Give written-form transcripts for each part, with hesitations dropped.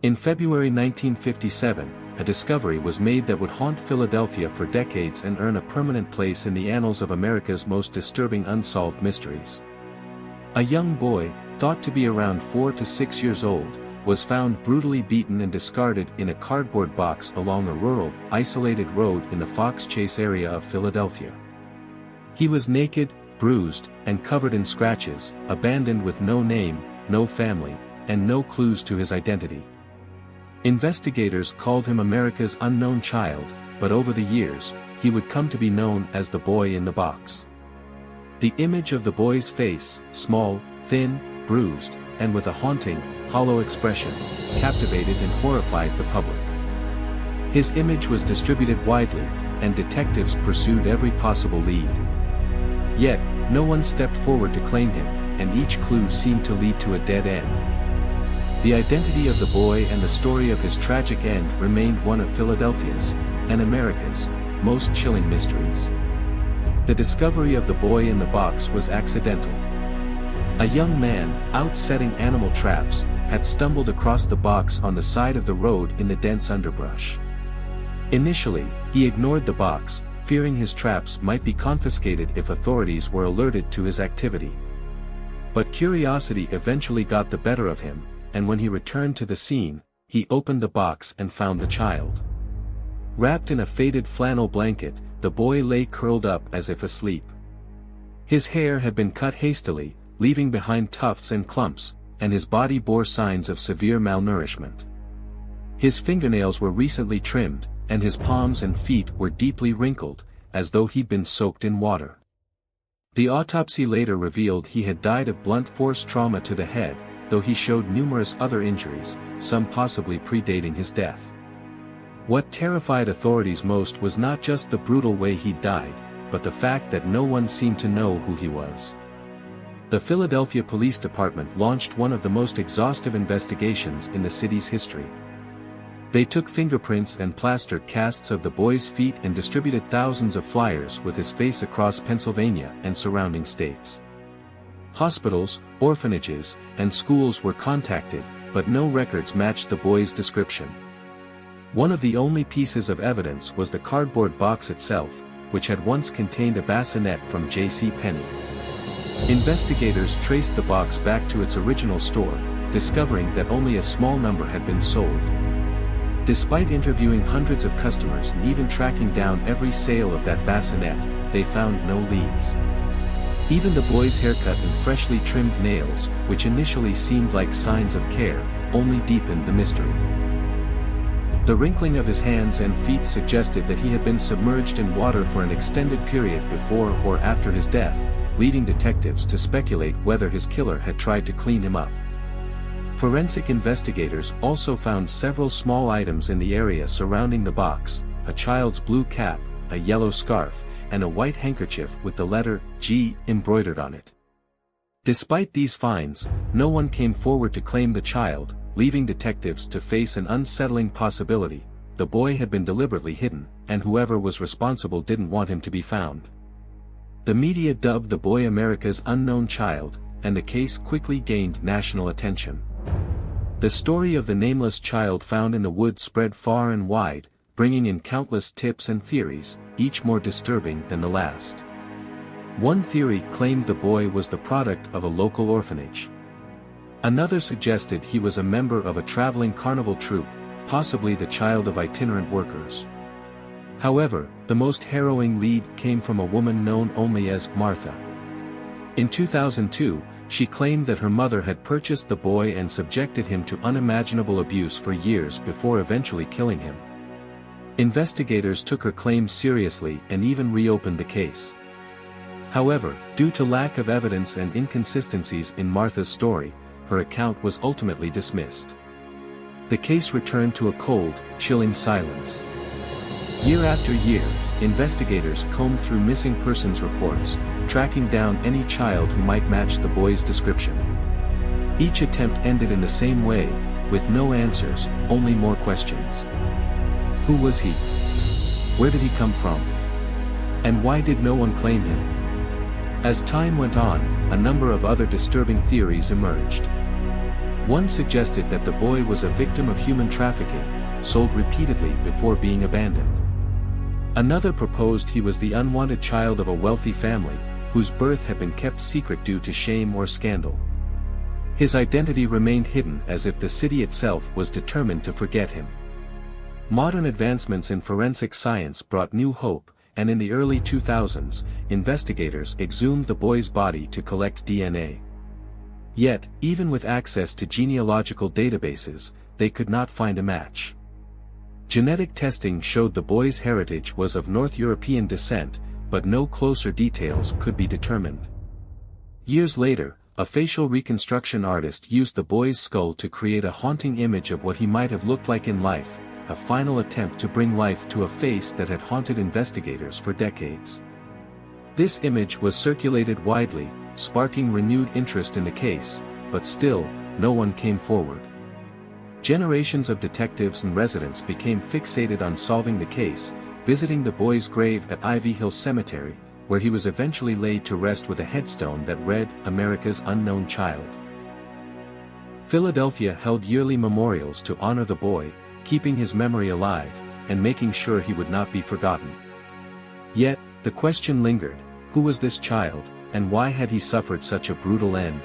In February 1957, a discovery was made that would haunt Philadelphia for decades and earn a permanent place in the annals of America's most disturbing unsolved mysteries. A young boy, thought to be around 4 to 6 years old, was found brutally beaten and discarded in a cardboard box along a rural, isolated road in the Fox Chase area of Philadelphia. He was naked, bruised, and covered in scratches, abandoned with no name, no family, and no clues to his identity. Investigators called him America's unknown child, but over the years, he would come to be known as the boy in the box. The image of the boy's face, small, thin, bruised, and with a haunting, hollow expression, captivated and horrified the public. His image was distributed widely, and detectives pursued every possible lead. Yet, no one stepped forward to claim him, and each clue seemed to lead to a dead end. The identity of the boy and the story of his tragic end remained one of Philadelphia's, and America's, most chilling mysteries. The discovery of the boy in the box was accidental. A young man, out setting animal traps, had stumbled across the box on the side of the road in the dense underbrush. Initially, he ignored the box, fearing his traps might be confiscated if authorities were alerted to his activity. But curiosity eventually got the better of him, and when he returned to the scene, he opened the box and found the child. Wrapped in a faded flannel blanket, the boy lay curled up as if asleep. His hair had been cut hastily, leaving behind tufts and clumps, and his body bore signs of severe malnourishment. His fingernails were recently trimmed, and his palms and feet were deeply wrinkled, as though he'd been soaked in water. The autopsy later revealed he had died of blunt force trauma to the head, though he showed numerous other injuries, some possibly predating his death. What terrified authorities most was not just the brutal way he died, but the fact that no one seemed to know who he was. The Philadelphia Police Department launched one of the most exhaustive investigations in the city's history. They took fingerprints and plaster casts of the boy's feet and distributed thousands of flyers with his face across Pennsylvania and surrounding states. Hospitals, orphanages, and schools were contacted, but no records matched the boy's description. One of the only pieces of evidence was the cardboard box itself, which had once contained a bassinet from J.C. Penney. Investigators traced the box back to its original store, discovering that only a small number had been sold. Despite interviewing hundreds of customers and even tracking down every sale of that bassinet, they found no leads. Even the boy's haircut and freshly trimmed nails, which initially seemed like signs of care, only deepened the mystery. The wrinkling of his hands and feet suggested that he had been submerged in water for an extended period before or after his death, leading detectives to speculate whether his killer had tried to clean him up. Forensic investigators also found several small items in the area surrounding the box: a child's blue cap, a yellow scarf, and a white handkerchief with the letter G embroidered on it. Despite these finds, no one came forward to claim the child, leaving detectives to face an unsettling possibility: the boy had been deliberately hidden, and whoever was responsible didn't want him to be found. The media dubbed the boy America's unknown child, and the case quickly gained national attention. The story of the nameless child found in the woods spread far and wide, bringing in countless tips and theories, each more disturbing than the last. One theory claimed the boy was the product of a local orphanage. Another suggested he was a member of a traveling carnival troupe, possibly the child of itinerant workers. However, the most harrowing lead came from a woman known only as Martha. In 2002, she claimed that her mother had purchased the boy and subjected him to unimaginable abuse for years before eventually killing him. Investigators took her claims seriously and even reopened the case. However, due to lack of evidence and inconsistencies in Martha's story, her account was ultimately dismissed. The case returned to a cold, chilling silence. Year after year, investigators combed through missing persons reports, tracking down any child who might match the boy's description. Each attempt ended in the same way, with no answers, only more questions. Who was he? Where did he come from? And why did no one claim him? As time went on, a number of other disturbing theories emerged. One suggested that the boy was a victim of human trafficking, sold repeatedly before being abandoned. Another proposed he was the unwanted child of a wealthy family, whose birth had been kept secret due to shame or scandal. His identity remained hidden as if the city itself was determined to forget him. Modern advancements in forensic science brought new hope, and in the early 2000s, investigators exhumed the boy's body to collect DNA. Yet, even with access to genealogical databases, they could not find a match. Genetic testing showed the boy's heritage was of North European descent, but no closer details could be determined. Years later, a facial reconstruction artist used the boy's skull to create a haunting image of what he might have looked like in life, a final attempt to bring life to a face that had haunted investigators for decades. This image was circulated widely, sparking renewed interest in the case, but still, no one came forward. Generations of detectives and residents became fixated on solving the case, visiting the boy's grave at Ivy Hill Cemetery, where he was eventually laid to rest with a headstone that read, "America's Unknown Child." Philadelphia held yearly memorials to honor the boy, keeping his memory alive, and making sure he would not be forgotten. Yet, the question lingered: who was this child, and why had he suffered such a brutal end?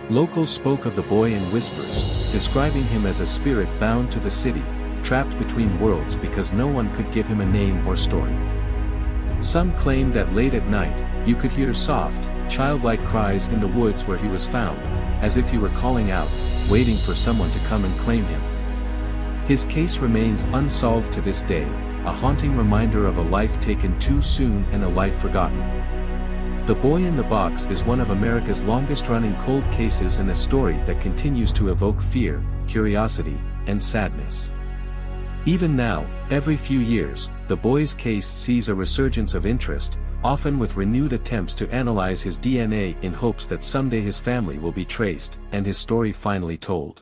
Locals spoke of the boy in whispers, describing him as a spirit bound to the city, trapped between worlds because no one could give him a name or story. Some claimed that late at night, you could hear soft, childlike cries in the woods where he was found, as if he were calling out, waiting for someone to come and claim him. His case remains unsolved to this day, a haunting reminder of a life taken too soon and a life forgotten. The Boy in the Box is one of America's longest-running cold cases and a story that continues to evoke fear, curiosity, and sadness. Even now, every few years, the boy's case sees a resurgence of interest, often with renewed attempts to analyze his DNA in hopes that someday his family will be traced, and his story finally told.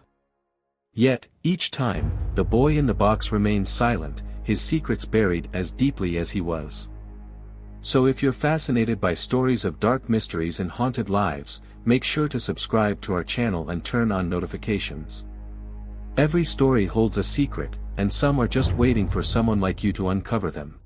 Yet, each time, the boy in the box remains silent, his secrets buried as deeply as he was. So if you're fascinated by stories of dark mysteries and haunted lives, make sure to subscribe to our channel and turn on notifications. Every story holds a secret, and some are just waiting for someone like you to uncover them.